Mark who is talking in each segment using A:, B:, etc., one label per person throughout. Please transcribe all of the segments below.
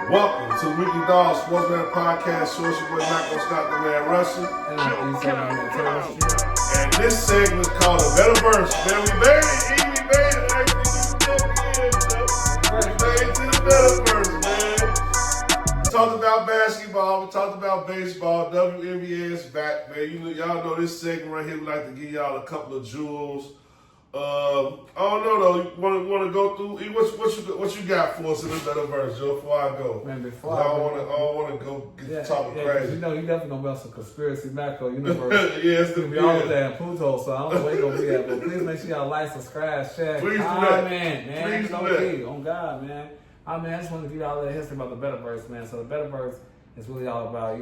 A: Welcome to Weekly Dog Sportsman Podcast. Show us your boy Mac gonna stop the man Russell. And this segment is called the BetaVERSE. Man, we made it. We made it. We made it to the BetaVERSE, man. We talked about basketball. We talked about baseball. WNBA is back, man. Y'all know this segment right here. We like to give y'all a couple of jewels. I don't know though. You want to go through what you got for us in the BetaVERSE, Joe? Before I go,
B: man,
A: I don't want to go get talking crazy.
B: You know, you definitely gonna be on some conspiracy macro universe.
A: Yeah, it's
B: be all there in Pluto, so I don't know where you gonna be at. But please make sure y'all like, subscribe, share.
A: Please do that.
B: Man,
A: Please
B: don't
A: do that.
B: be on God, man. I just want to give y'all a little history about the BetaVERSE, man. So the BetaVERSE is really all about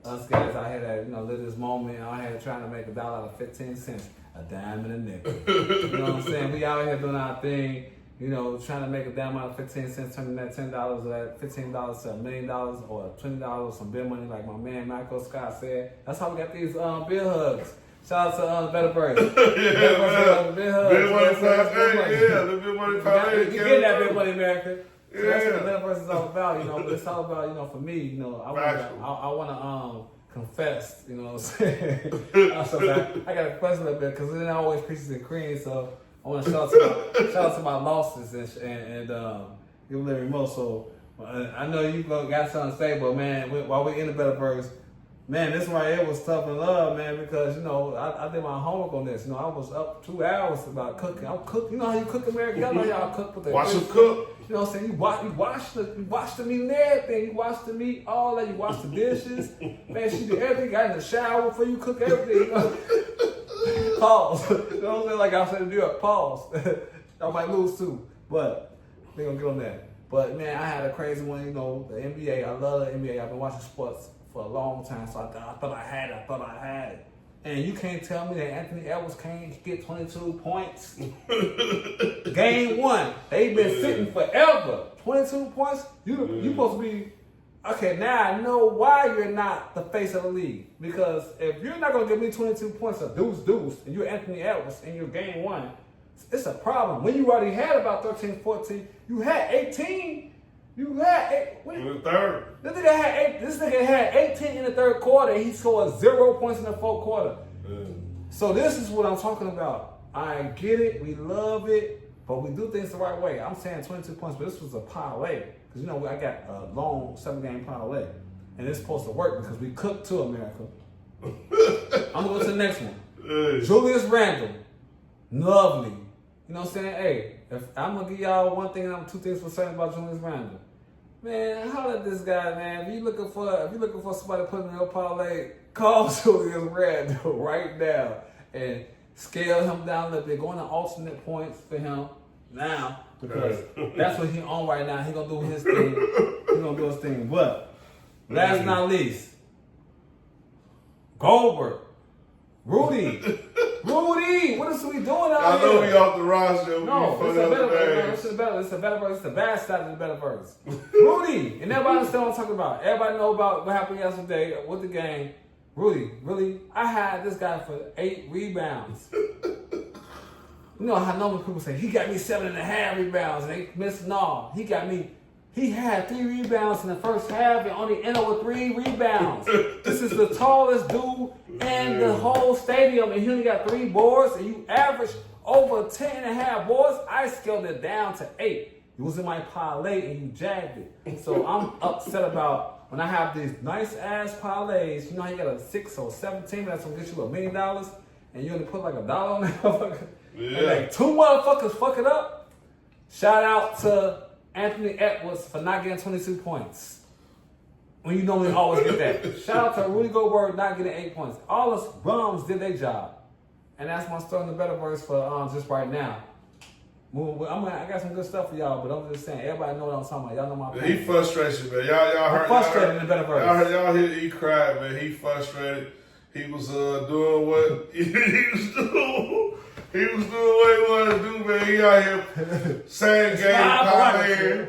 B: us guys out here that live this moment out here trying to make $1 out of 15 cents. A dime and a nickel. You know what I'm saying? We out here doing our thing, trying to make a dime out of 15 cents, turning that $10 or that $15 to $1 million or $20, some big money, like my man Michael Scott said. That's how we got these beer hugs. Shout out to BetaVERSE.
A: Yeah,
B: big hugs.
A: Big money the big money parlay.
B: You get that big money, America. So that's what the BetaVERSE is all about, but it's all about, for me, I want to confess, you know what I'm saying? So I got to question a little bit because it ain't always peaches and cream. So I want to shout out to my losses and give a little remote. So I know you got something to say, but man, while we're in the BetaVERSE, man, this right here was tough in love, man, because I did my homework on this. I was up 2 hours about cooking. I'm cooking. You know how you cook, America? Y'all know y'all cook with the
A: watch them cook.
B: You know what I'm saying? You wash the meat and everything. You wash the meat, all that. You wash the dishes. Man, she did everything. Got in the shower before you cook everything. Pause. You know what I'm saying? Like I said to do it. Pause. I might lose too, but we gonna get on that. But man, I had a crazy one. The NBA. I love the NBA. I've been watching sports for a long time, so I thought I had it. And you can't tell me that Anthony Edwards can't get 22 points. Game 1, they've been sitting forever. 22 points? You supposed to be... Okay, now I know why you're not the face of the league. Because if you're not going to give me 22 points of deuce, and you're Anthony Edwards in your Game 1, it's a problem. When you already had about 13, 14, you had 18... You had 8
A: in the third.
B: This nigga had 18 in the third quarter. And he scored 0 points in the fourth quarter. So this is what I'm talking about. I get it. We love it. But we do things the right way. I'm saying 22 points, but this was a parlay. Because, I got a long 7-game parlay. And it's supposed to work because we cooked to America. I'm going to go to the next one. Julius Randle. Lovely. You know what I'm saying? Hey, if I'm going to give y'all one thing and 2 things for certain about Julius Randle. Man, holler at this guy, man. If you looking for somebody to put in your parlay, call Julius Randle right now and scale him down a little bit. Go into alternate points for him now because that's what he on right now. He gonna do his thing. But last but not least, Goldberg, Rudy, what is we doing out here?
A: I know we off the roster.
B: No, it's the BetaVERSE. It's the bad side of the BetaVERSE. Rudy, and everybody understand what I'm talking about. Everybody know about what happened yesterday with the game. Rudy, really, I had this guy for 8 rebounds. You know how normally people say, he got me 7.5 rebounds and they missed all. He had 3 rebounds in the first half and only ended with 3 rebounds. This is the tallest dude in the whole stadium and he only got 3 boards and you average over 10.5 boards. I scaled it down to 8. It was in my parlay and you jagged it. So I'm upset about when I have these nice ass parlays. You know how you got a 6 or 17 that's gonna get you $1 million and you only put like $1 on that motherfucker. Yeah. And like 2 motherfuckers fuck it up. Shout out to Anthony Edwards for not getting 22 points. When you normally always get that. Shout out to Rudy Goldberg not getting 8 points. All us bums did their job. And that's my story in the BetaVERSE for just right now. I got some good stuff for y'all, but I'm just saying, everybody know what I'm talking about. Y'all know my opinion.
A: He frustrated, man. Y'all heard.
B: Frustrated in the BetaVERSE.
A: Y'all hear he cried, man. He frustrated. He was doing what he was doing. He was doing what he wanted to do, man. He out here same game parlay.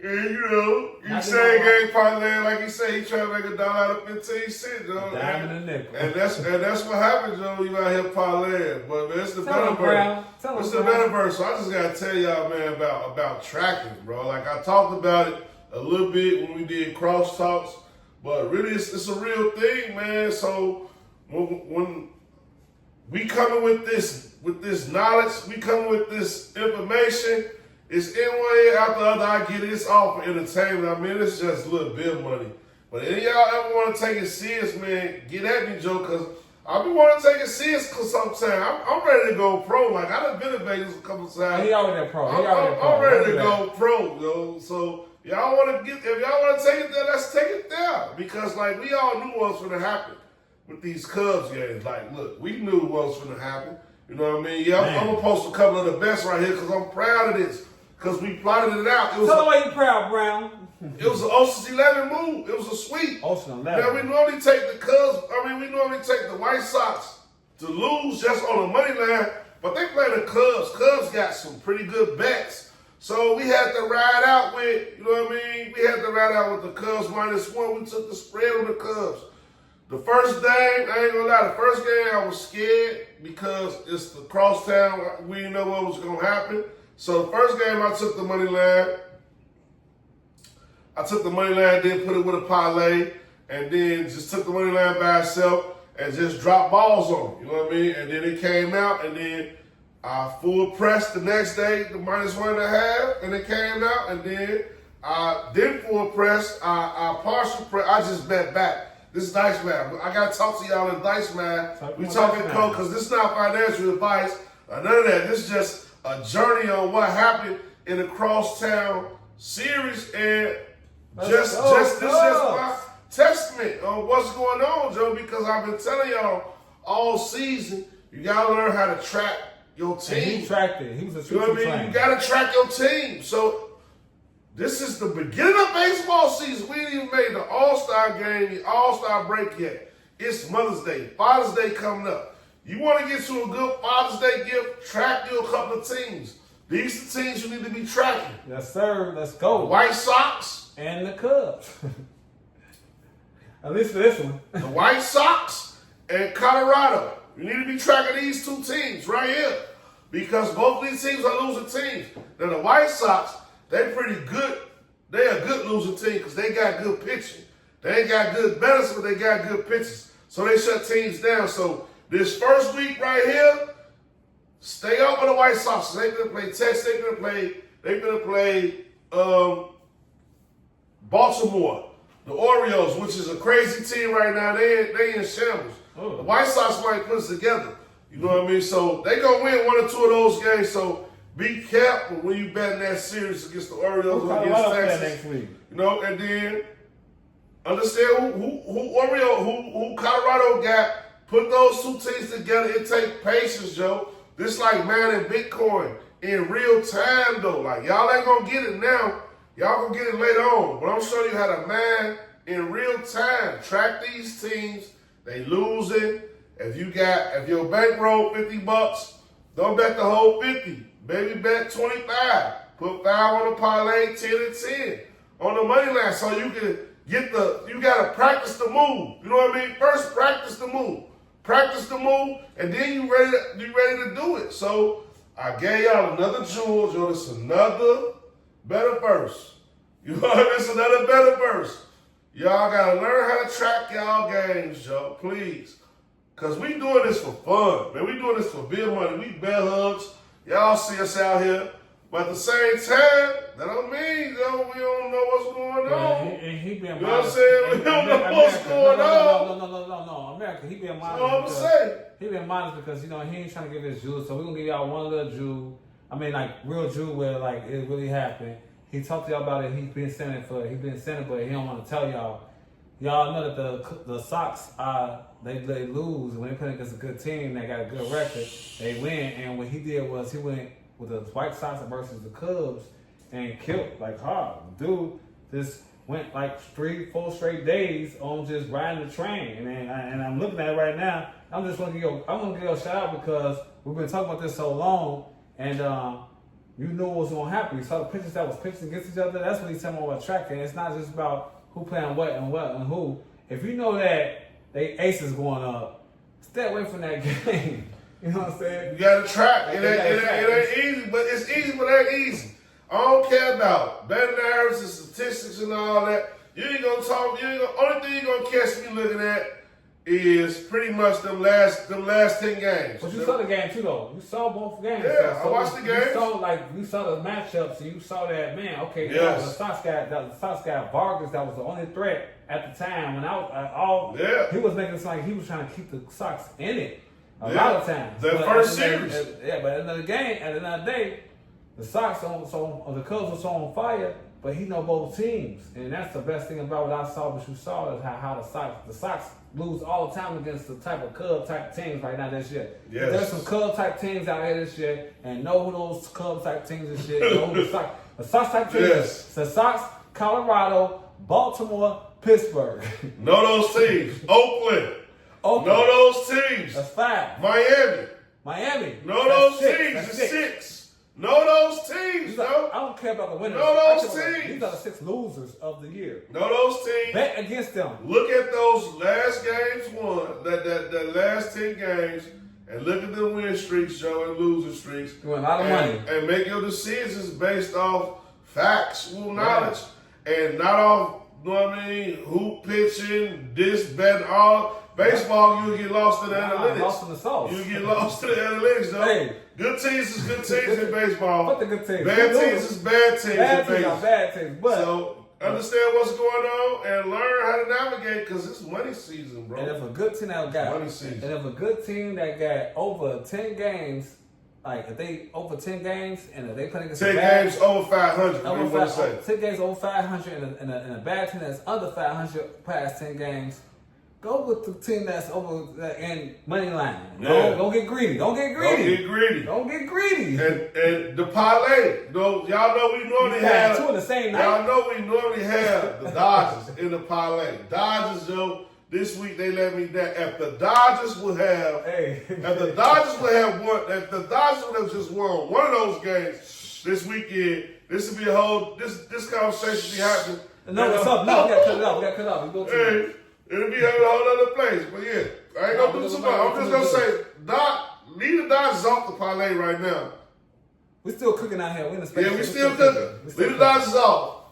A: And you same game parlay, like he said, he trying to make $1 out of 15 cents, Joe.
B: Dime and a nickel.
A: And that's what happens, Joe. You out here parlaying, but man, it's the BetaVERSE. It's the BetaVERSE. So I just gotta tell y'all, man, about tracking, bro. Like I talked about it a little bit when we did crosstalks, but really it's a real thing, man. So when we coming with this knowledge, we coming with this information, it's in one ear out the other. I get it. It's all for entertainment. I mean, it's just a little bit of money. But any y'all ever want to take it serious, man, get at me, Joe, because I be want to take it serious because I'm ready to go pro. Like, I done been in Vegas a couple times.
B: He already pro.
A: I'm ready to go pro, yo. So, if y'all want to take it there, let's take it there. Because, like, we all knew what was going to happen with these Cubs games. Like, look, we knew what was going to happen. You know what I mean? Yeah, I'm going to post a couple of the best right here because I'm proud of this. Because we plotted it out.
B: Tell them why you proud, Brown.
A: It was an Ocean's 11 move. It was a sweep.
B: Ocean's 11.
A: Now, we normally take the Cubs, we normally take the White Sox to lose just on the money line, but they play the Cubs. Cubs got some pretty good bets. So we had to ride out with, you know what I mean? We had to ride out with the Cubs -1. We took the spread on the Cubs. The first game, I ain't gonna lie, the first game I was scared because it's the crosstown. We didn't know what was gonna happen. So the first game I took the money line. I took the money line, then put it with a parlay, and then just took the money line by itself and just dropped balls on it. You know what I mean? And then it came out, and then I full pressed the next day, the -1.5, and it came out, and then I didn't full press. I partial press. I just bet back. This is Dice Math. I got to talk to y'all in Dice Math. We talking code because this is not financial advice or none of that. This is just a journey on what happened in the crosstown series, and this is just my testament on what's going on, Joe, because I've been telling y'all all season, you gotta learn how to track your team.
B: And he tracked it. He was a
A: You know what I mean?
B: trainer.
A: You gotta track your team. So this is the beginning of baseball season. We ain't even made the All-Star game, the All-Star break yet. It's Mother's Day, Father's Day coming up. You want to get you a good Father's Day gift, track you a couple of teams. These are the teams you need to be tracking.
B: Yes, sir. Let's go.
A: The White Sox.
B: And the Cubs. At least for this one.
A: The White Sox and Colorado. You need to be tracking these two teams right here because both of these teams are losing teams. Now, the White Sox, they're pretty good. They're a good losing team because they got good pitching. They ain't got good batters, but they got good pitchers. So they shut teams down. So this first week right here, stay up with the White Sox. They're going to play Texas. They're going to play Baltimore, the Orioles, which is a crazy team right now. They in shambles. Oh. The White Sox might put us together. You know what I mean? So they gonna win one or two of those games. So be careful when you bet in that series against the Orioles or against Texas.
B: Next week.
A: You know, and then understand who Colorado got. Put those two teams together. It takes patience, Joe. This like mining Bitcoin in real time, though. Like y'all ain't gonna get it now. Y'all gonna get it later on, but I'm showing you how to mine in real time. Track these teams. They losing. If your bankroll $50, don't bet the whole 50. Maybe bet 25. Put 5 on the parlay, 10 and 10 on the money line, so you can you gotta practice the move. You know what I mean? First, practice the move. Practice the move, and then you ready to do it. So I gave y'all another jewel, Joe. This is another BetaVERSE. You know, this is another BetaVERSE. Y'all gotta learn how to track y'all games, Joe, please. Cause we doing this for fun, man. We doing this for big money. We bell hugs. Y'all see us out here. But at the same time, that don't mean, Joe, we don't know what's going on.
B: He being
A: you know what I'm saying? We don't know what's going on.
B: No. America, he being modest.
A: You know what I'm saying?
B: He being modest because, he ain't trying to give his jewels. So we're going to give y'all one little jewel. I mean, like, real jewel where, like, it really happened. He talked to y'all about it. He's been sending, but he don't want to tell y'all. Y'all know that the Sox, they lose. When they play against a good team, they got a good record, they win. And what he did was he went with the White Sox versus the Cubs and killed like hard. Dude just went like 3-4 straight days on just riding the train. And I'm looking at it right now. I'm gonna give you a shout out because we've been talking about this so long, and you knew what was gonna happen. You saw the pitchers that was pitching against each other. That's what he's telling me about tracking. It's not just about who playing what and who. If you know that they aces going up, stay away from that game. You know what I'm saying?
A: You gotta track. It ain't easy, but it's easy, but it ain't easy. I don't care about betting average and statistics and all that. You ain't gonna talk. Only thing you gonna catch me looking at is pretty much them last 10 games.
B: But you saw the game too, though. You saw both games.
A: Yeah, I watched the game.
B: You saw the matchups, and you saw that, man. Okay, that was the Sox guy Vargas. That was the only threat at the time. When he was making it sound like he was trying to keep the Sox in it a lot of times.
A: The first series.
B: But at the end of the game, at the end of the day, the Sox the Cubs were so on fire. But he know both teams, and that's the best thing about what I saw. What you saw is how the Sox lose all the time against the type of Cub type teams right now this year.
A: Yes.
B: There's some Cub type teams out here this year, and know who those Cub type teams this year. Know who the Sox type teams.
A: Yes.
B: The Sox, Colorado, Baltimore, Pittsburgh.
A: Know those teams. Oakland. Know those teams.
B: That's 5.
A: Miami. Know those teams.
B: That's
A: It's 6. Know those teams,
B: I don't care about the winners.
A: Know those teams.
B: These are the 6 losers of the year.
A: Know those teams.
B: Bet against them.
A: Look at those last games won, that last 10 games, and look at the win streaks, Joe, and loser streaks.
B: You win a lot of money.
A: And make your decisions based off factual knowledge and not off, you know what I mean, who pitching, this, bet, all. Baseball, you'll get lost in the analytics.
B: Lost in the sauce.
A: You get lost in the analytics, though.
B: Hey.
A: Good teams is good teams in baseball.
B: What the good teams?
A: Bad teams is bad teams in
B: Bad teams
A: baseball.
B: are bad teams. But
A: So understand what's going on and learn how to navigate because it's money season, bro.
B: and if a good team that got
A: Money season.
B: and if a good team that got over 10 games, like if they over 10 games and if they play against
A: 10
B: a bad,
A: games over 500. What do you want to say?
B: 10 games over 500 and a bad team that's under 500 past 10 games. Go with the team that's over in money line. Don't get greedy. Don't get greedy.
A: And the parlay, y'all know we normally have
B: 2 in the same night.
A: Y'all know we normally have the Dodgers in the parlay. Dodgers, Joe. This week they let me down. If the Dodgers would have, if the Dodgers would have just won one of those games this weekend, this would be a whole this conversation be happening.
B: No, it's up. No, we gotta cut it off. We go to
A: it'll be a whole other place. But yeah, I ain't gonna do too much. I'm just gonna say, leave the Dodgers off the parlay right now.
B: We still cooking out here. We in the space.
A: Yeah, we still cooking. Leave the Dodgers off.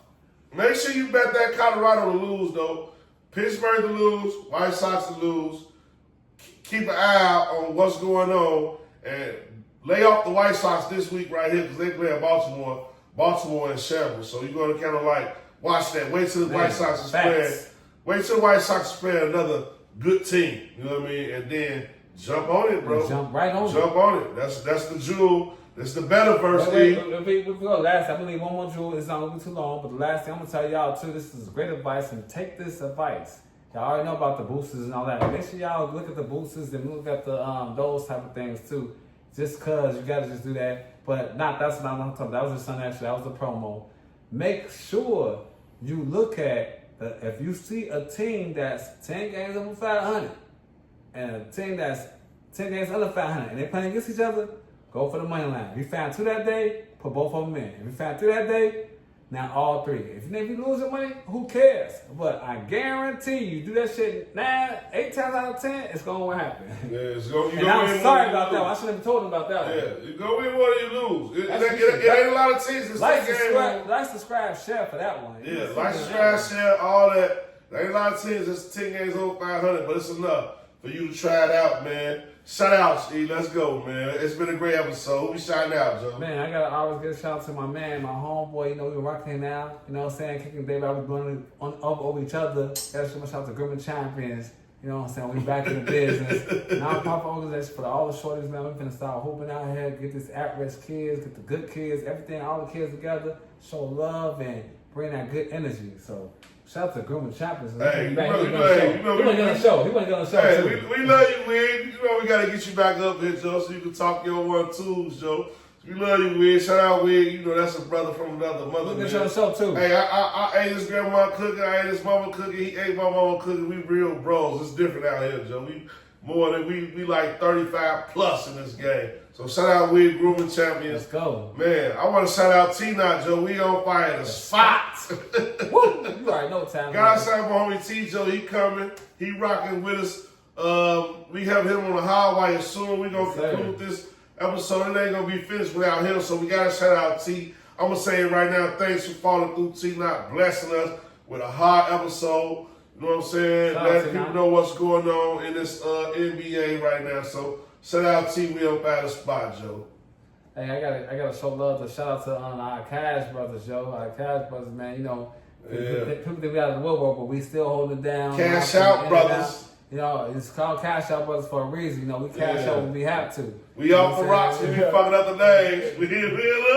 A: Make sure you bet that Colorado to lose, though. Pittsburgh to lose, White Sox to lose. Keep an eye out on what's going on and lay off the White Sox this week right here because they play at Baltimore. Baltimore in shambles. So you're going to kind of like watch that. Wait till the White Sox is playing. Wait till the White Sox is playing another good team. You know what I mean? And then jump on it, bro.
B: Jump right on it.
A: Jump on it. That's the jewel. That's the BetaVERSE.
B: If we go last, I believe one more jewel. It's not going to be too long, but the last thing I'm going to tell y'all too, this is great advice, and take this advice. Y'all already know about the boosters and all that. Make sure y'all look at the boosters and look at the those type of things too. Just cause you gotta just do that, but that's not what I'm talking about. That was just something actually. That was a promo. Make sure you look at if you see a team that's 10 games over 500 and a team that's 10 games under 500 and they playing against each other. Go for the money line. If you found 2 that day, put both of them in. If you found 3 that day, now all 3. If you lose your money, who cares? But I guarantee you, do that shit 8 times out of 10, it's gonna happen.
A: Yeah, it's gonna.
B: And I'm sorry about that one. I shouldn't have told him about that one.
A: Yeah, you go win one, you lose. It ain't a lot of teams in
B: Like, subscribe, share for that one.
A: Yeah, like, subscribe, share, all that. There ain't a lot of teams that's 10 games over 500, but it's enough for you to try it out, man. Shout out, E. Let's go, man. It's been a great episode. We shouting out, Joe.
B: Man, I gotta always give a shout out to my man, my homeboy. You know, we rocking now. You know what I'm saying? Kicking baby, I was going over each other. Gotta show my shout out to Grimmon Champions. You know what I'm saying? We back in the business. Non-profit organization for all the shorties, man. We finna start hooping out here, get this at-risk kids, get the good kids, everything, all the kids together, show love and bring that good energy. So shout out to Grimmon Champions.
A: Hey,
B: he want to get on the show. He want to get on the show.
A: Hey,
B: too.
A: we love you, Wig. You know we gotta get you back up here, Joe, so you can talk your 1-2s, Joe. We love you, Wig. Shout out, Wig. You know that's a brother from another mother.
B: We'll get you on the show too.
A: Hey, I ate his grandma cooking. I ate his mama cooking. He ate my mama cooking. We real bros. It's different out here, Joe. We like 35 plus in this game. So shout out, Wig Grooming Champions.
B: Let's go.
A: Man, I want to shout out T-Knot, Joe. We on fire the spot.
B: Woo! You already know time.
A: God shout out my homie T, Joe. He coming. He rocking with us. We have him on the highway soon. We gonna conclude this episode. It ain't gonna be finished without him. So we gotta shout out T. I'm going to say it right now. Thanks for following through, T-Not, blessing us with a hot episode. You know what I'm saying? Letting people know what's going on in this NBA right now. So, shout out T. We up at the spot, Joe.
B: Hey, I gotta show love to shout out to our Cash brothers, Joe. Our Cash brothers, man. You know, people think we out of the woodwork, but we still holding it down.
A: Cash out brothers.
B: You know, it's called Cash Out Brothers for a reason. You know, we cash out when we have to.
A: We off the rocks. We be fucking up the names. We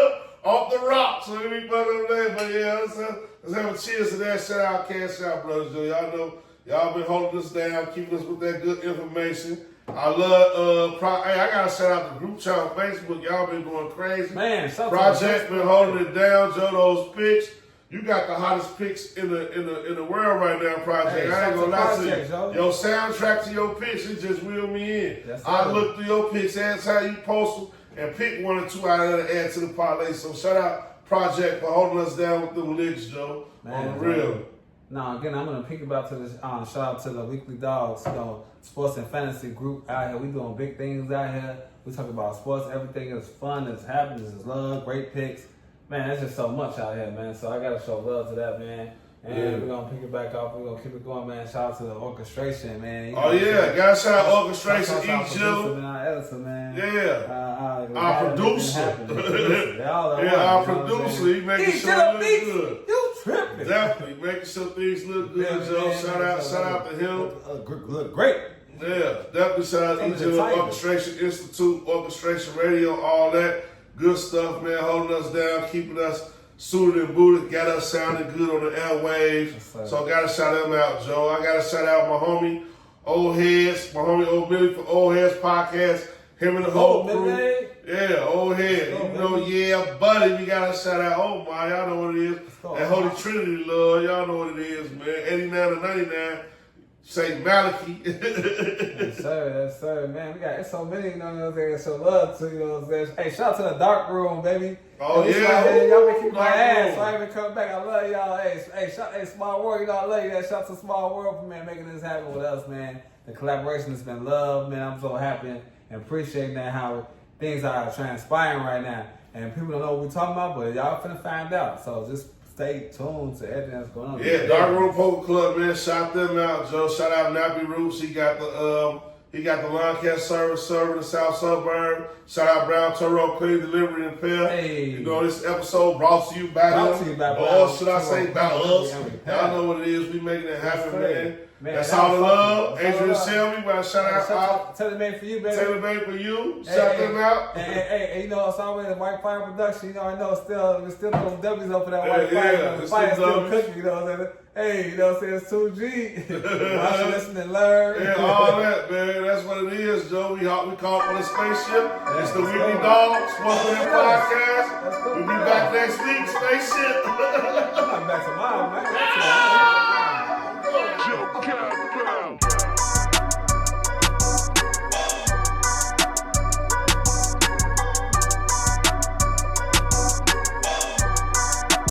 A: up off the rocks. We be fucking up the names. But yeah, let's have a cheers to that. Shout out Cash Out Brothers, Joe. Y'all know y'all been holding us down, keeping us with that good information. I love, hey, I gotta shout out the group chat on Facebook. Y'all been going crazy.
B: Man,
A: Project been holding it down. Joe, those picks. You got the hottest picks in the world right now, Project.
B: Hey,
A: I ain't gonna lie to you.
B: Joe.
A: Your soundtrack to your picks, it just wheeled me in.
B: Yes,
A: I look through your picks, that's how you post them, and pick 1 or 2 out of there to add to the parlay. So shout out Project for holding us down with the licks, Joe.
B: Man,
A: on the real.
B: Now, again, I'm going to piggyback to this, shout out to the Weekly Dogs, you know, sports and fantasy group out here. We doing big things out here. We talk about sports. Everything is fun, it's happiness, it's love, great picks. Man, there's just so much out here, man. So I got to show love to that, man. And we're going to pick it back off. We're going to keep it going, man. Shout out to the orchestration, man. You know,
A: gotta shout out orchestration,
B: E.G. Our editor, man.
A: Yeah. Our producer.
B: Our
A: producer. He making sure it look good.
B: You tripping.
A: Definitely. Making sure things look good, Joe. Shout out to him.
B: Look great.
A: Yeah. Definitely shout out to Orchestration Institute, Orchestration Radio, all that. Good stuff, man. Holding us down, keeping us suited and booted, got us sounding good on the airwaves. So I gotta shout them out, Joe. I gotta shout out my homie, Old Heads, my homie Old Billy for Old Heads Podcast. Him and the whole crew. Yeah, Old Head. You know, buddy, we gotta shout out. Oh my, y'all know what it is. That Holy Trinity love, y'all know what it is, man. 89 to 99. St. Malachi.
B: Yes, sir, man. We got so many, you know what I'm saying, so love to, you know what I'm saying. Hey, shout out to the dark room, baby.
A: Oh,
B: and
A: yeah.
B: Y'all been keeping my ass, so I ain't been coming back. I love y'all. Hey, Small World, you know, I love you. Shout out to Small World for, man, making this happen with us, man. The collaboration has been love, man. I'm so happy and appreciating that how things are transpiring right now. And people don't know what we're talking about, but y'all finna find out. So just stay tuned to everything that's going on.
A: Yeah, Dark Room Poker Club, man. Shout them out, Joe. Shout out Nappy Roots. He got the lawn care service serving the South Suburb. Shout out Brown Toro Clean Delivery and Repair.
B: Hey.
A: You know, this episode brought to you by them. Or should I say by us? Y'all know what it is. We making it happen, man. That's all the love. Adrian Shelby, but shout out.
B: Taylor made for you, baby.
A: Taylor made for you. Shout them out.
B: Hey, you know, it's always a White Fire production. You know, I know it's still those W's up for that White Fire.
A: Yeah,
B: the fire's still cooking, you know what I'm saying? Hey, you know what I'm saying? It's 2G. Watch, listen, and learn.
A: Yeah, all that, man. That's what it is, Joe. We call it on a spaceship. It's the Weekly Dog Sports Podcast. We'll be back next week. Spaceship.
B: I'm back tomorrow, man.
C: Joe Cap.